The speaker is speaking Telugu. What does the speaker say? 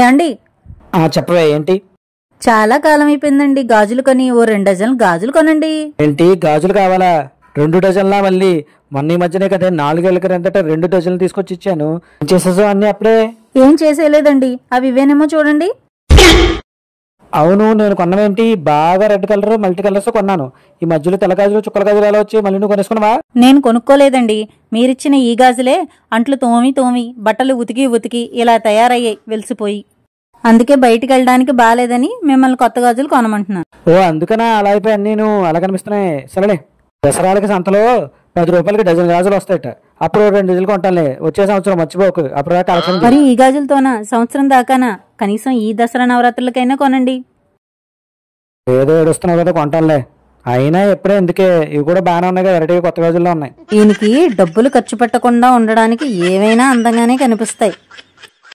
యాండి చెప్పవే ఏంటి? చాలా కాలం అయిపోయిందండి గాజులు కొని ఓ 2 డజన్లు గాజులు కొనండి. ఏంటి గాజులు కావాలా? 2 డజన్లా? మళ్ళీ మొన్న ఈ మధ్యనే కదా 4 ఏళ్ళ క్రిందట 2 డజన్లు తీసుకొచ్చి ఇచ్చాను. చేసేసావు అన్ని అప్పుడే? ఏం చేసేయలేదండి, అవి ఇవేనేమో చూడండి. అవును, నేను కొన్నవేంటి బాగా రెడ్ కలర్ మల్టీ కలర్స్ కొన్నాను. ఈ మధ్యలో తెల్ల గాజులు చుక్కల గాజులు ఎలా వచ్చి మళ్ళీ నువ్వు కొనేసుకున్నావా? నేను కొనుక్కోలేదండి, మీరిచ్చిన ఈ గాజులే అంట్లు తోమి బట్టలు ఉతికి ఇలా తయారయ్యాయి వెలిసిపోయి. అందుకే బయటికి వెళ్ళడానికి బాలేదని మిమ్మల్ని కొత్త గాజులు కొనమంటున్నాను. ఓ అందుకనా అలా అయిపోయి అన్నీ అలా కనిపిస్తున్నాయి. సరేలే, దసరాలకి సంతలో 10 రూపాయలకి డజన్ గాజులు వస్తాయట. అప్పుడు 2 డజన్లు కొంటానులే, వచ్చే సంవత్సరం మర్చిపోకు. అప్పుడు కలెక్షన్. మరి ఈ గాజులతోనా సంవత్సరం దాకానా? కనీసం ఈ దసరా నవరాత్రులకైనా కొనండి. ఏదో ఏడుస్తున్నావు కదా, కొంటానులే. అయినా ఎప్పుడే ఎందుకే, ఇవి కూడా బాగానే ఉన్నాయి కదా, వెరైటీగా కొత్త గాజుల్లో ఉన్నాయి. దీనికి డబ్బులు ఖర్చు పెట్టకుండా ఉండడానికి ఏవైనా అందంగానే కనిపిస్తాయి.